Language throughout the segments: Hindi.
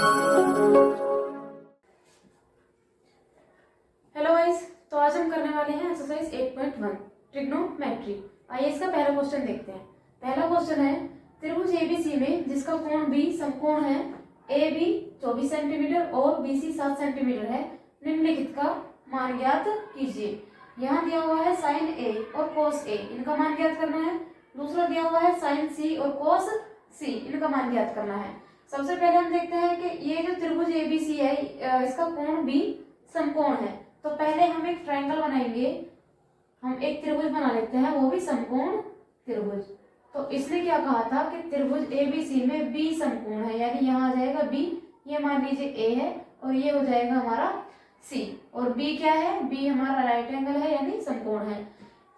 हेलो गाइस, तो आज हम करने वाले हैं एक्सरसाइज 8.1 ट्रिग्नोमेट्री। आइए इसका पहला क्वेश्चन देखते हैं। पहला क्वेश्चन है, त्रिभुज एबीसी में जिसका कोण बी समकोण है, ए बी 24 सेंटीमीटर और बी सी 7 सेंटीमीटर है, निम्नलिखित का मान ज्ञात कीजिए। यहाँ दिया हुआ है साइन ए और कोस ए, इनका मान ज्ञात करना है। दूसरा दिया हुआ है साइन सी और कोस सी, इनका मान ज्ञात करना है। सबसे पहले हम देखते हैं कि ये जो त्रिभुज एबीसी है, इसका कोण बी समकोण है। तो पहले हम एक ट्रायंगल बनाएंगे, हम एक त्रिभुज बना लेते हैं, वो भी समकोण त्रिभुज। तो इसने क्या कहा था कि त्रिभुज एबीसी में बी समकोण है, यानी यहाँ आ जाएगा बी, ये मान लीजिए ए है और ये हो जाएगा हमारा सी। और बी क्या है? बी हमारा राइट एंगल है यानी समकोण है।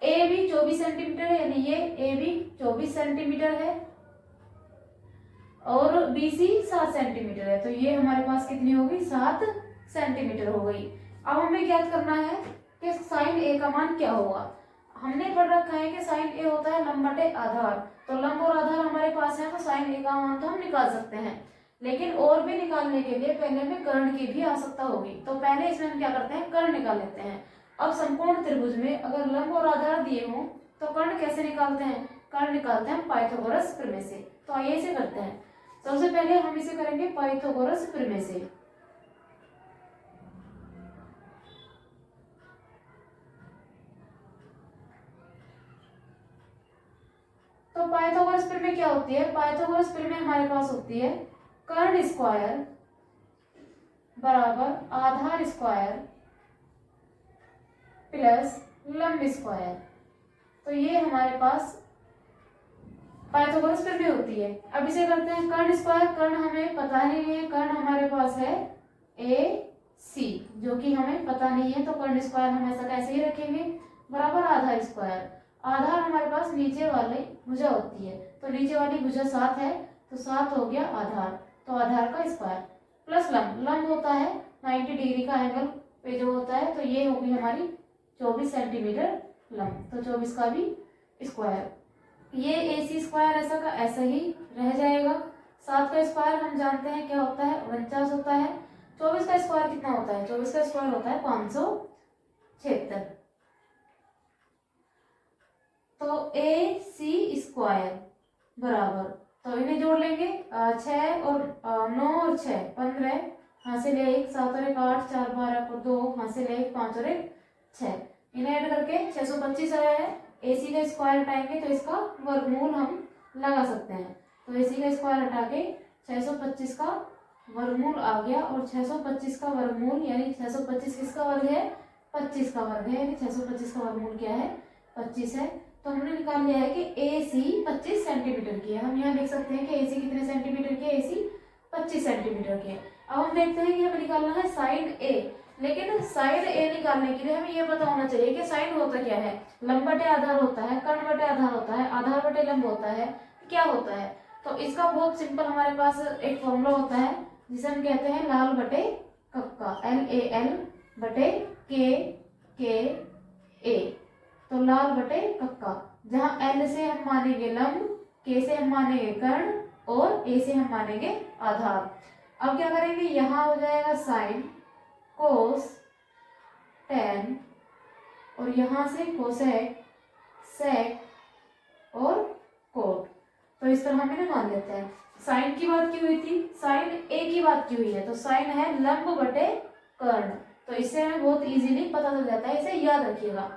ए बी 24 सेंटीमीटर है, यानी ये ए बी 24 सेंटीमीटर है और बी सी 7 सेंटीमीटर है। तो ये हमारे पास कितनी होगी? 7 सेंटीमीटर हो गई। अब हमें ज्ञात करना है कि साइन ए का मान क्या होगा। हमने पढ़ रखा है कि साइन ए होता है लंब बटे आधार, तो लंब और आधार हमारे पास है, तो साइन ए का मान तो हम निकाल सकते हैं। लेकिन और भी निकालने के लिए पहले हमें कर्ण की भी आवश्यकता होगी। तो पहले इसमें हम क्या करते हैं? कर्ण निकाल लेते हैं। अब समकोण त्रिभुज में अगर लंब और आधार दिए हों तो कर्ण कैसे निकालते हैं? कर्ण निकालते हैं पाइथागोरस प्रमेय से। तो आइए इसे करते हैं। सबसे पहले हम इसे करेंगे पाइथागोरस प्रमेय से। तो पाइथागोरस प्रमेय क्या होती है? पाइथागोरस प्रमेय हमारे पास होती है कर्ण स्क्वायर बराबर आधार स्क्वायर प्लस लंब स्क्वायर। तो ये हमारे पास पाइथागोरस प्रमेय होती है। अब इसे करते हैं कर्ण स्क्वायर। कर्ण हमें पता नहीं है, कर्ण हमारे पास है ए सी, जो कि हमें पता नहीं है, तो कर्ण स्क्वायर हम ऐसा कैसे ही रखेंगे बराबर आधार स्क्वायर। आधार हमारे पास नीचे वाली भुजा होती है, तो नीचे वाली भुजा 7 है, तो 7 हो गया आधार, तो आधार का स्क्वायर प्लस लंब। लंब होता है 90 डिग्री का एंगल पे जो होता है, तो ये होगी हमारी 24 सेंटीमीटर लंब, तो 24 का भी स्क्वायर। ये ए सी स्क्वायर ऐसा का ऐसा ही रह जाएगा। 7 का स्क्वायर हम जानते हैं क्या होता है? 49 होता है। 24 का स्क्वायर कितना होता है? 24 का स्क्वायर होता है 576। तो ए सी स्क्वायर बराबर, तो इन्हें जोड़ लेंगे 6 और 9 और 6 15, यहाँ से ले 1 7 और 1 8 4 12 और 2, यहाँ से ले 1 5 और 1 6, इन्हें ऐड करके 625 आया है। AC का स्क्वायर हटाएंगे तो इसका वर्गमूल हम लगा सकते हैं। तो AC का स्क्वायर हटा के 625 का वर्गमूल आ गया, और 625 का वर्गमूल यानी 625 किसका वर्ग है? 25 का वर्ग है, यानी 625 का वर्गमूल क्या है? 25 है। तो हमने निकाल लिया है कि AC 25 सेंटीमीटर की है। हम यहाँ देख सकते हैं कि AC कितने सेंटीमीटर की है? AC 25 सेंटीमीटर की है। अब हम देखते हैं कि हमें निकालना है साइन A, लेकिन साइन ए निकालने के लिए हमें यह पता होना चाहिए कि साइन होता क्या है। लंब बटे आधार होता है, कर्ण बटे आधार होता है, आधार बटे लंब होता है, क्या होता है? तो इसका बहुत सिंपल हमारे पास एक फॉर्मूला होता है जिसे हम कहते हैं लाल बटे कक्का, LAL बटे के ए। तो लाल बटे कक्का, जहाँ L से हम मानेंगे लंब, K से हम मानेंगे कर्ण और A से हम मानेंगे आधार। अब क्या करेंगे? यहाँ हो जाएगा साइन, कोस, टेन, और यहाँ से कोसेक, सेक और कोट। तो इस तरह हम इन्हें मान लेते हैं। साइन की बात की हुई थी, साइन ए की बात की हुई है, तो साइन है लंब बटे कर्ण, तो इससे हमें बहुत इजीली पता चल जाता है, इसे याद रखिएगा।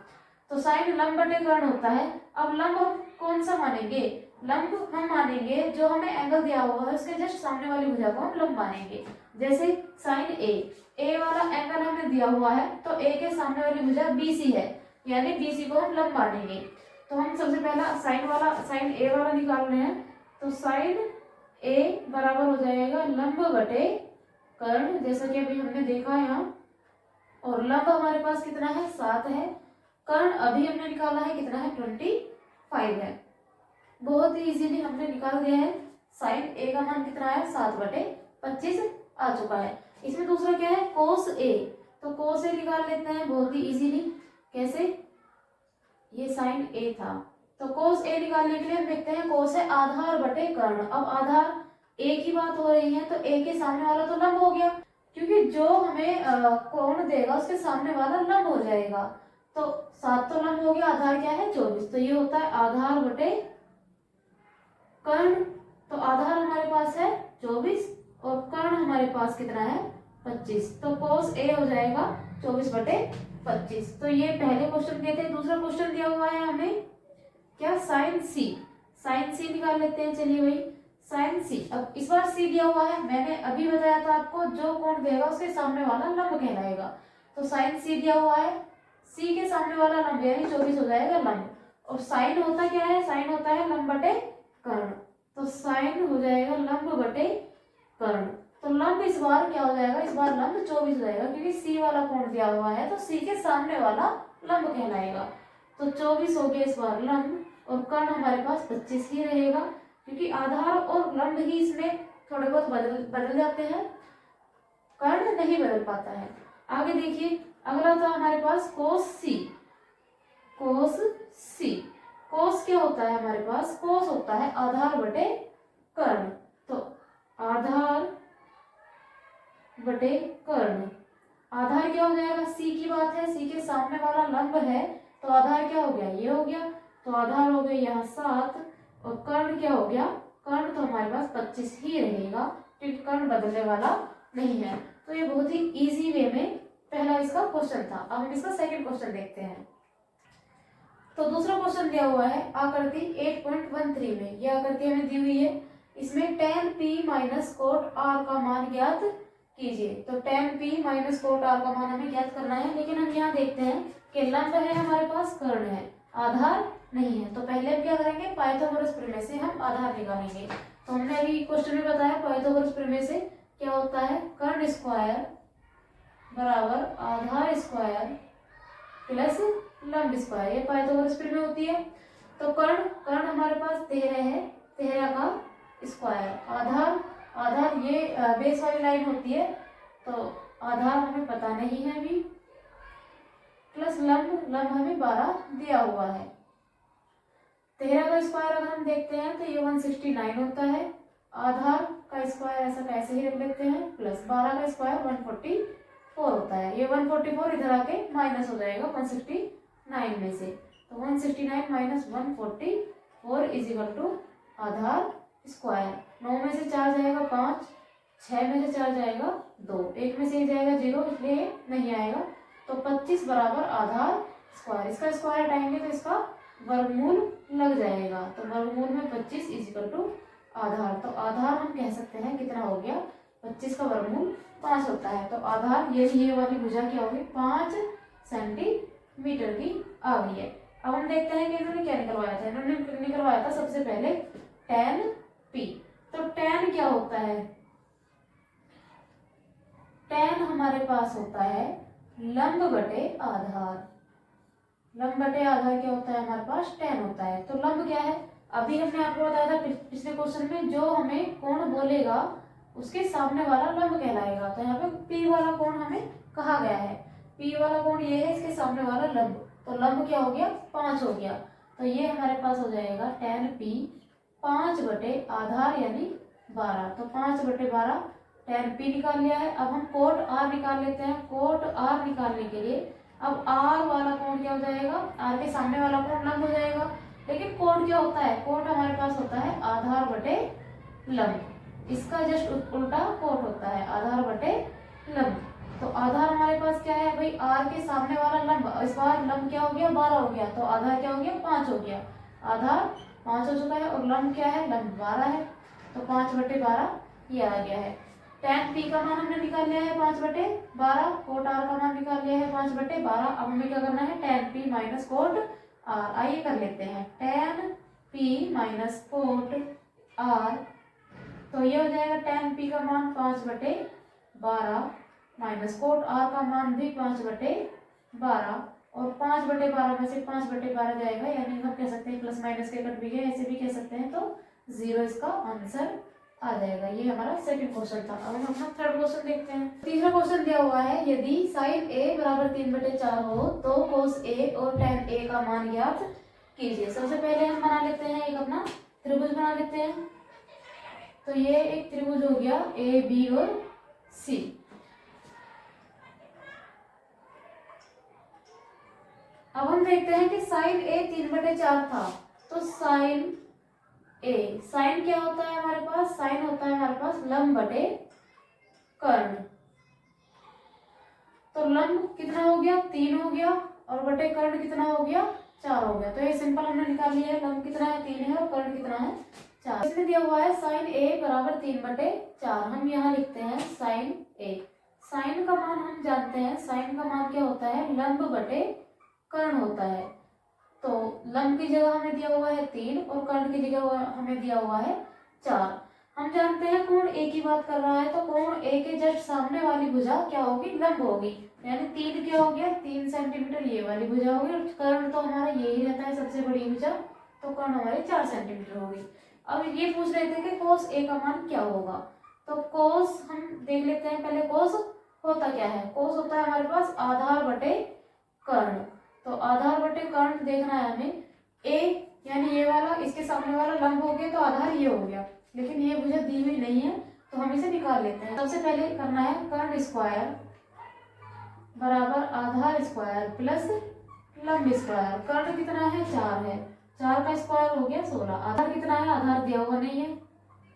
तो साइन लंब बटे कर्ण होता है। अब लंब हम कौन सा मानेंगे? लंब हम मानेंगे जो हमें एंगल दिया हुआ है उसके जस्ट सामने वाली भुजा को हम लंब मानेंगे। जैसे साइन ए वाला एंगल हमें दिया हुआ है, तो ए के सामने वाली भुजा BC है, यानी BC को हम लंब मानेंगे। तो हम सबसे पहला साइन ए वाला निकाल रहे हैं। तो साइन ए बराबर हो जाएगा लंब बटे कर्ण, जैसा कि अभी हमने देखा यहाँ। और लंब हमारे पास कितना है? 7 है। कर्ण अभी हमने निकाला है कितना है? 25 है। बहुत ही इजीली हमने निकाल दिया है। साइन ए का मान कितना है? 7/25 आ चुका है। इसमें दूसरा क्या है? कोस ए। तो कोस ए निकाल लेते हैं बहुत ही इजीली। कैसे? ये साइन ए था, तो कोस ए निकालने के लिए हम देखते हैं कोस है आधार बटे कर्ण। अब आधार ए की बात हो रही है तो ए के सामने वाला तो लंब हो गया, क्योंकि जो हमें कोण देगा उसके सामने वाला लंब हो जाएगा। तो 7 तो लंब हो गया, आधार क्या है 24, तो ये होता है आधार बटे कर्ण। तो आधार हमारे पास है 24 और कर्ण हमारे पास कितना है 25, तो कोस ए हो जाएगा 24 बटे 25। तो ये पहले क्वेश्चन के थे। दूसरा क्वेश्चन दिया हुआ है हमें क्या, साइन सी। साइन सी निकाल लेते हैं, चलिए भाई साइन सी। अब इस बार सी दिया हुआ है, मैंने अभी बताया था आपको जो कोण देगा उसके सामने वाला लंब कहलाएगा। तो साइन सी दिया हुआ है, सी के सामने वाला लंब यानी 24 हो जाएगा लंब। और साइन होता क्या है, साइन होता है लंब बटे कर्ण। तो साइन हो जाएगा लंब बटे कर्ण। तो लंब इस बार क्या हो जाएगा, इस बार लंब 24 हो जाएगा, क्योंकि सी वाला कोण दिया हुआ है तो सी के सामने वाला लंब कहलाएगा। तो 24 हो गया इस बार लंब, और कर्ण हमारे पास 25 ही रहेगा, क्योंकि आधार और लंब ही इसमें थोड़े बहुत बदल जाते हैं, कर्ण नहीं बदल पाता है। आगे देखिए अगला था हमारे पास कोस सी। कोस सी, कोस क्या होता है हमारे पास, कोस होता है आधार बटे कर्ण। तो आधार बटे कर्ण, आधार क्या हो जाएगा, सी की बात है, सी के सामने वाला लंब है, तो आधार क्या हो गया, ये हो गया। तो आधार हो गया यहाँ 7, और कर्ण क्या हो गया, कर्ण तो हमारे पास 25 ही रहेगा, क्योंकि कर्ण बदलने वाला नहीं है। तो ये बहुत ही इजी वे में पहला इसका क्वेश्चन था। अब हम इसका सेकंड क्वेश्चन देखते हैं। तो दूसरा क्वेश्चन दिया हुआ है आकृति 8.13 में। यह आकृति हमें दी हुई है, इसमें tan p minus cot r का मान ज्ञात कीजिए। तो tan p minus cot r का मान हमें ज्ञात करना है, लेकिन हम यहाँ देखते हैं कि लंब है हमारे पास, कर्ण है, आधार नहीं है। तो पहले हम क्या करेंगे, पाइथागोरस प्रमेय से हम आधार निकालेंगे। तो हमने अभी क्वेश्चन में बताया पाइथागोरस प्रमेय से क्या होता है, कर्ण स्क्वायर बराबर आधार स्क्वायर प्लस लंब स्क्वायर, ये पाइथागोरस प्रमेय होती है। तो कर्ण, कर्ण हमारे पास 13 है, 13 का स्क्वायर, आधार, आधार ये बेस वाली लाइन होती है, तो आधार हमें पता नहीं है अभी, प्लस लंब, लंब हमें 12 दिया हुआ है। 13 का स्क्वायर अगर हम देखते हैं तो ये 169 होता है, आधार का स्क्वायर ऐसा कैसे ही रख लेते हैं, प्लस 12 का स्क्वायर 144 होता है। ये 144 इधर आके माइनस हो जाएगा 169 में से, तो 169 माइनस 144 इज इक्वल टू आधार स्क्वायर। 9 में से 4 जाएगा 5, 6 में से 4 जाएगा 2, 1 में से जाएगा 0, इसलिए नहीं आएगा। तो 25 बराबर आधार स्क्वायर, इसका स्क्वायर हटाएंगे तो इसका वर्गमूल लग जाएगा, तो वर्गमूल में 25 इज इक्वल टू आधार। तो आधार हम कह सकते हैं कितना हो गया, 25 का वर्गमूल 5 होता है। तो आधार ये वाली भुजा क्या होगी, 5 सेंटीमीटर की आ गई है। अब हम देखते हैं कि इन्होंने क्या निकलवाया था, इन्होंने निकलवाया था सबसे पहले tan p। तो tan क्या होता है, tan हमारे पास होता है लंब बटे आधार। लंब बटे आधार क्या होता है हमारे पास, tan होता है। तो लंब क्या है, अभी हमने आपको बताया था पिछले क्वेश्चन में, जो हमें कोण बोलेगा उसके सामने वाला लंब कहलाएगा। तो यहाँ पे P वाला कोण हमें कहा गया है, P वाला कोण ये है, इसके सामने वाला लंब, तो लंब क्या हो गया 5 हो गया। तो ये हमारे पास हो जाएगा tan P 5 बटे आधार यानी 12। तो 5 बटे 12 tan P निकाल लिया है। अब हम कोट R निकाल लेते हैं। कोट R निकालने के लिए अब R वाला कोण क्या हो जाएगा, R के सामने वाला कोण लंब हो जाएगा। लेकिन कोट क्या होता है, कोट हमारे पास होता है आधार बटे लंब, इसका जस्ट उल्टा कोट होता है आधार बटे लंब। तो आधार हमारे पास क्या है भाई, R के सामने वाला लंब, इस बार लंब क्या हो गया 12 हो गया, तो आधार क्या हो गया 5 हो गया, आधार 5 हो चुका है, और लंब क्या है, लंब 12 है, तो 5 बटे 12 ये आ गया है। tan P का मान हमने निकाल लिया है 5 बटे 12, कोट R का मान निकाल लिया है 5 बटे 12। अब हमें क्या करना है, tan P minus cot R, आइए कर लेते हैं, tan P minus cot R, तो ये हो जाएगा tan P का मान 5 बटे 12 माइनस कोट R का मान भी 5 बटे 12, और 5 बटे 12 में से 5 बटे 12 जाएगा, यानी हम कह सकते हैं प्लस माइनस के कट भी गए, ऐसे भी कह सकते हैं, तो 0 इसका आंसर आ जाएगा। ये हमारा सेकंड क्वेश्चन था। अब हम अपना थर्ड क्वेश्चन देखते हैं। तीसरा क्वेश्चन दिया हुआ है, यदि साइन a बराबर 3 बटे 4 हो तो कोस a और tan a का मान ज्ञात कीजिए। सबसे पहले हम बना लेते हैं एक अपना त्रिभुज बना लेते हैं। तो ये एक त्रिभुज हो गया ए बी और सी। अब हम देखते हैं कि साइन ए 3/4 था, तो साइन ए, साइन क्या होता है हमारे पास, साइन होता है हमारे पास लंब बटे कर्ण। तो लंब कितना हो गया 3 हो गया, और बटे कर्ण कितना हो गया 4 हो गया। तो ये सिंपल हमने निकाल लिया है, लंब कितना है 3 है और कर्ण कितना है 4। इसमें दिया हुआ है साइन ए बराबर 3/4। हम यहाँ लिखते हैं साइन ए। साइन का मान हम जानते हैं, साइन का मान क्या होता है, लंब बटे कर्ण होता है। तो लंब की जगह हमें दिया हुआ है 3 और कर्ण की जगह हमें दिया हुआ है 4। हम जानते हैं कोण ए की बात कर रहा है, तो कोण ए के जस्ट सामने वाली भुजा क्या होगी, लंब होगी। यानी 3 क्या हो गया 3 सेंटीमीटर ये वाली भुजा होगी, और कर्ण तो हमारा यही रहता है सबसे बड़ी भुजा, तो कर्ण हमारी 4 सेंटीमीटर होगी। अब ये पूछ रहे थे कि कोस ए का मान क्या होगा, तो कोस हम देख लेते हैं पहले। कोस होता क्या है, कोस होता है हमारे पास आधार बटे कर्ण। तो आधार बटे कर्ण देखना है हमें। ए यानी ये वाला, इसके सामने वाला लंब हो गया, तो आधार ये हो गया, लेकिन ये भुजा दी हुई नहीं है, तो हम इसे निकाल लेते हैं। सबसे पहले करना है कर्ण स्क्वायर बराबर आधार स्क्वायर प्लस लंब स्क्वायर। कर्ण कितना है 4 है, 4 का स्क्वायर हो गया 16। आधार कितना है, आधार दिया हुआ नहीं है,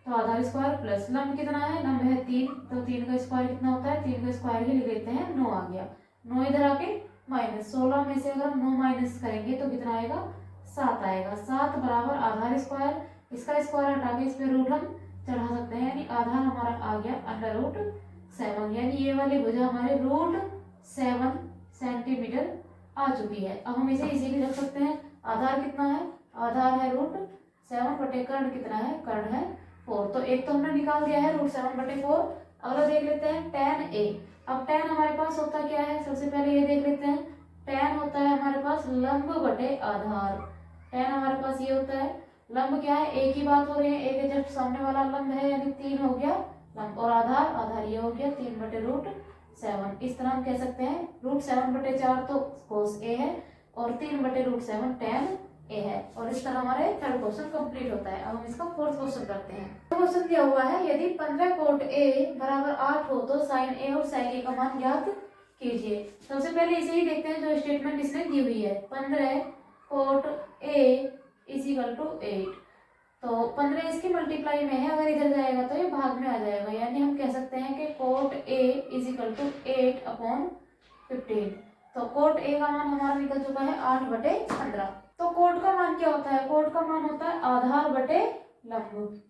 तो आधार स्क्वायर प्लस लंब कितना है, लंब है 3, तो 3 का स्क्वायर कितना होता है, 3 का स्क्वायर ही लिख लेते हैं, 9 आ गया। 9 इधर आके माइनस, 16 में से अगर 9 माइनस करेंगे तो कितना आएगा 7 आएगा। 7 बराबर आधार स्क्वायर, इसका स्क्वायर हटा के इस पे रूट हम चढ़ा सकते हैं, यानी आधार हमारा आ गया √7। यानी ये वाली भुजा हमारे √7 सेंटीमीटर आ चुकी है। अब हम इसे इजीली रख सकते हैं। आधार कितना है, आधार है √7 बटे कर्ण कितना है, कर्ण है 4। तो एक तो हमने निकाल दिया है √7 बटे 4। अगला देख लेते हैं tan a। अब tan हमारे पास होता क्या है, सबसे पहले ये देख लेते हैं। tan होता है हमारे पास लंब बटे आधार। tan हमारे पास ये होता है, लंब क्या है, a की बात हो रही है, a के जस्ट सामने वाला लंब है, यानी 3 हो गया लंब, और आधार, आधार ये हो गया 3 बटे √7। इस तरह हम कह सकते हैं √7 बटे 4 तो कोस a है, और 3 बटे √7 tan a है। और इस तरह हमारे थर्ड क्वेश्चन कंप्लीट होता है। अब हम इसका फोर्थ क्वेश्चन करते हैं। क्वेश्चन दिया हुआ है, यदि 15 कोट a बराबर 8 हो तो साइन a और साइन a का मान ज्ञात कीजिए। सबसे पहले इसे ही देखते हैं जो स्टेटमेंट इसने दी हुई है। 15 कोट a इक्वल टू 8, तो 15 इसकी मल्टीप्लाई में है, अगर इधर जाएगा तो ये भाग में आ जाएगा, यानी हम कह सकते हैं कि कोट a इक्वल टू 8/15। तो कोट a का मान हमारा निकल चुका है 8/15। तो कोट का मान क्या होता है, कोट का मान होता है आधार बटे लंब।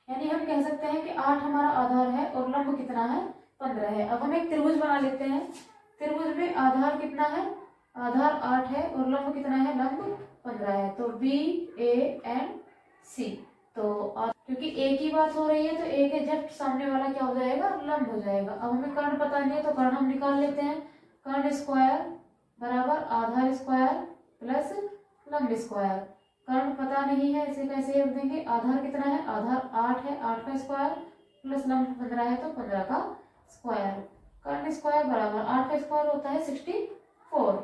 यानी हम कह सकते हैं कि 8 हमारा आधार है और लंब कितना है 15 है। अब हम एक त्रिभुज बना लेते हैं। त्रिभुज में आधार कितना है, आधार 8 है और लंब कितना है, लंब 15 है। तो बी ए एंड सी। तो क्योंकि ए की बात हो रही है, तो ए के जस्ट सामने वाला क्या हो जाएगा, लंब हो जाएगा। अब हमें कर्ण पता नहीं है, तो कर्ण हम निकाल लेते हैं। कर्ण स्क्वायर बराबर आधार स्क्वायर प्लस लंब स्क्वायर। कर्ण पता नहीं है, इसे कैसे रख देंगे, आधार कितना है, आधार 8 है, 8 का स्क्वायर प्लस लंब 15 है, तो 15 का स्क्वायर। कर्ण स्क्वायर बराबर 8 का स्क्वायर होता है 64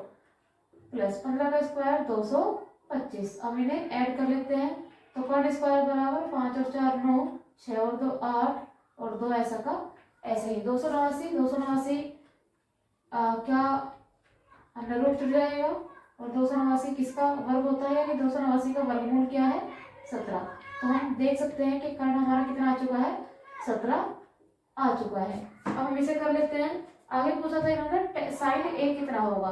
प्लस 15 का स्क्वायर 225। अब इन्हें ऐड कर लेते हैं। तो कर्ण स्क्वायर बराबर 5 और 4 9, 6 और 2 8, और 2 ऐसा का ऐसे ही 289 क्या अंडर रूट जुड़ जाएगा, और 289 किसका वर्ग होता है, यानी 289 का वर्गमूल क्या है 17। तो हम देख सकते हैं कि कर्ण हमारा कितना आ चुका है, 17 आ चुका है। अब हम इसे कर लेते हैं। आगे पूछा था इन्होंने साइन ए कितना होगा,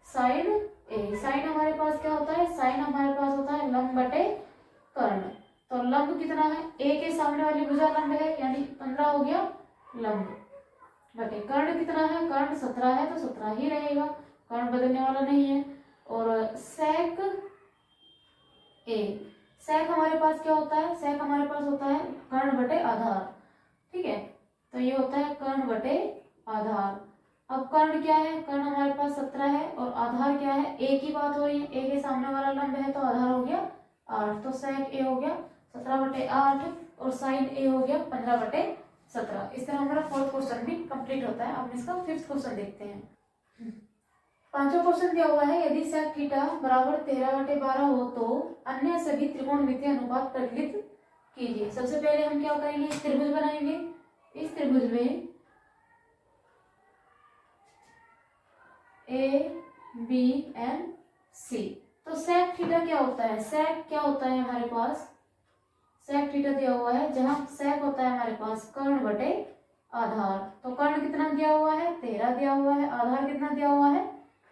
साइन ए। साइन हमारे पास क्या होता है, साइन हमारे पास होता है लंब बटे कर्ण। तो लंब कितना है, ए के सामने वाली भुजा लंब है, यानी 15 हो गया लंब बटे कर्ण कितना है, कर्ण 17 है, तो 17 ही रहेगा, कर्ण बदलने वाला नहीं है। और सेक ए, सेक हमारे पास क्या होता है, सेक हमारे पास होता है कर्ण बटे आधार। ठीक है, तो ये होता है कर्ण बटे आधार। अब कर्ण क्या है, कर्ण हमारे पास 17 है, और आधार क्या है, ए की बात हो रही है, ए के सामने वाला लंब है, तो आधार हो गया 8। तो सेक ए हो गया 17/8 और साइन ए हो गया 15/17। इस तरह हमारा फोर्थ क्वेश्चन भी कंप्लीट होता है। अब इसका फिफ्थ क्वेश्चन देखते हैं। पांचवा क्वेश्चन दिया हुआ है, यदि सेक थीटा बराबर 13/12 हो तो अन्य सभी त्रिकोणमितीय अनुपात प्रकलित कीजिए। सबसे पहले हम क्या करेंगे, इस त्रिभुज बनाएंगे। इस त्रिभुज में ABC, तो सेक थीटा क्या होता है, सेक क्या होता है हमारे पास, सेक थीटा दिया हुआ है, जहां सेक होता है हमारे पास कर्ण बटे आधार। तो कर्ण कितना दिया हुआ है, 13 दिया हुआ है, आधार कितना दिया हुआ है,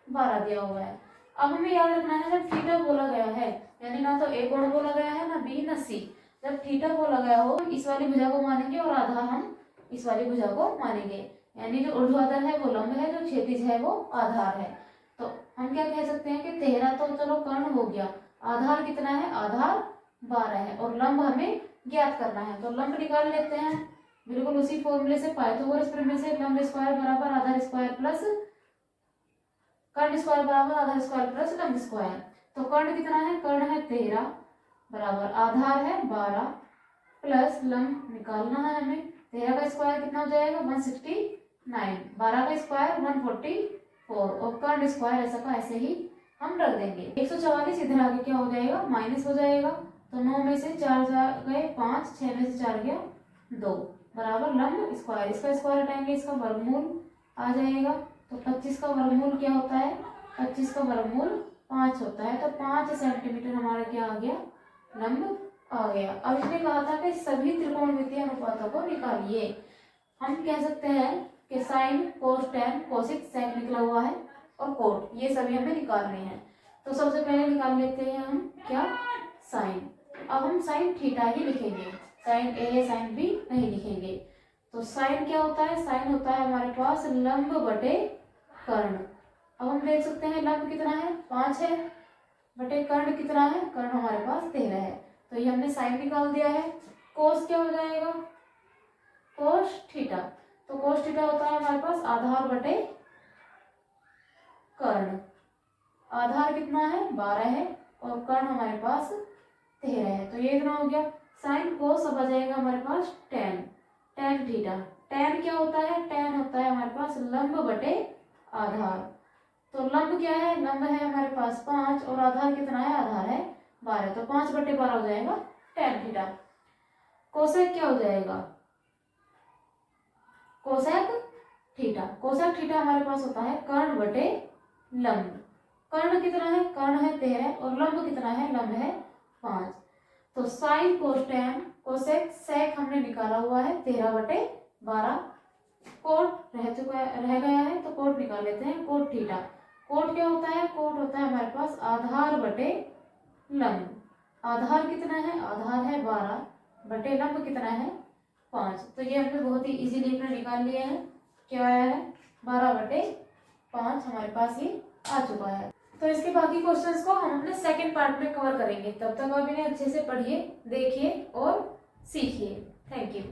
12 दिया हुआ है। अब हमें याद रखना है, जब थीटा बोला गया है, यानी ना तो ए कोण बोला गया है, ना बी, ना सी, जब थीटा बोला गया हो इस वाली भुजा को मानेंगे और आधार हम इस वाली भुजा को मानेंगे। यानी जो ऊर्ध्वाधर है वो लंब है, जो क्षैतिज है वो आधार है। तो हम क्या कह सकते हैं कि 13 तो चलो कर्ण हो गया, आधार कितना है, आधार 12 है, और लंब हमें ज्ञात करना है। तो लंब निकाल लेते हैं बिल्कुल उसी फॉर्मूले से, पाइथागोरस प्रमेय से। लंब स्क्वायर बराबर आधार स्क्वायर प्लस कर्ण स्क्वायर बराबर आधार स्क्वायर प्लस लंब स्क्वायर। तो कर्ण कितना है, कर्ण है 13 बराबर आधार है 12 प्लस लंब निकालना है हमें। 13 का स्क्वायर कितना हो जाएगा, 169, 12 का स्क्वायर 144, और कर्ण स्क्वायर ऐसा का ऐसे ही हम रख देंगे। 144 इधर आगे क्या हो जाएगा, माइनस हो जाएगा। तो 9 में से 4 गए 5, 6 में से 4 गया 2 बराबर लंब स्क्वायर, इसका स्क्वायर हटाएंगे, इसका वर्गमूल आ जाएगा। तो 25 का वर्गमूल क्या होता है, 25 का वर्गमूल 5 होता है। तो 5 सेंटीमीटर हमारा क्या आ गया, लंब आ गया। अब इसने कहा था कि सभी त्रिकोणमितीय अनुपातों को निकालिए। हम कह सकते हैं कि साइन, कोस, टेन, कोसेक, सेक निकला हुआ है, और कोट, ये सभी हमें निकालने हैं। तो सबसे पहले निकाल लेते हैं हम क्या, साइन। अब हम साइन थीटा ही लिखेंगे, साइन ए साइन बी नहीं लिखेंगे। तो साइन क्या होता है, साइन होता है हमारे पास लंब बटे कर्ण। अब हम देख सकते हैं लंब कितना है, 5 है, बटे कर्ण कितना है, कर्ण हमारे पास 13 है। तो ये हमने साइन निकाल दिया है। कोस क्या हो जाएगा, कोस थीटा। तो कोस थीटा होता है हमारे पास आधार बटे कर्ण। आधार कितना है, 12 है, और कर्ण हमारे पास 13 है। तो ये इतना हो गया। साइन कोस अब आ जाएगा हमारे पास टेन, टेन थीटा। टेन क्या होता है, टेन होता है हमारे पास लंब बटे आधार। तो लंब क्या है, लंब है हमारे पास 5, और आधार कितना है, आधार है 12। तो 5 बटे 12 हो जाएगा टेन थीटा। कोसेक क्या हो जाएगा, कोसेक थीटा। कोसेक थीटा हमारे पास होता है कर्ण बटे लंब। कर्ण कितना है, कर्ण है 13, और लंब कितना है, लंब है 5। तो sine cos tan cosec sec हमने निकाला हुआ है 13 बटे 12। कोट रह गया है, तो कोट निकाल लेते हैं, कोट थीटा। कोट क्या होता है, कोट होता है हमारे पास आधार बटे लंब। आधार कितना है, आधार है 12 बटे लंब कितना है 5। तो ये हमने बहुत ही इजीली अपने निकाल लिया है। क्या आया है, 12 बटे 5 हमारे पास ये आ चुका है। तो इसके बाकी क्वेश्चंस को हम अपने सेकंड पार्ट में कवर करेंगे। तब तक आप इन्हें अच्छे से पढ़िए, देखिए और सीखिए। Thank you.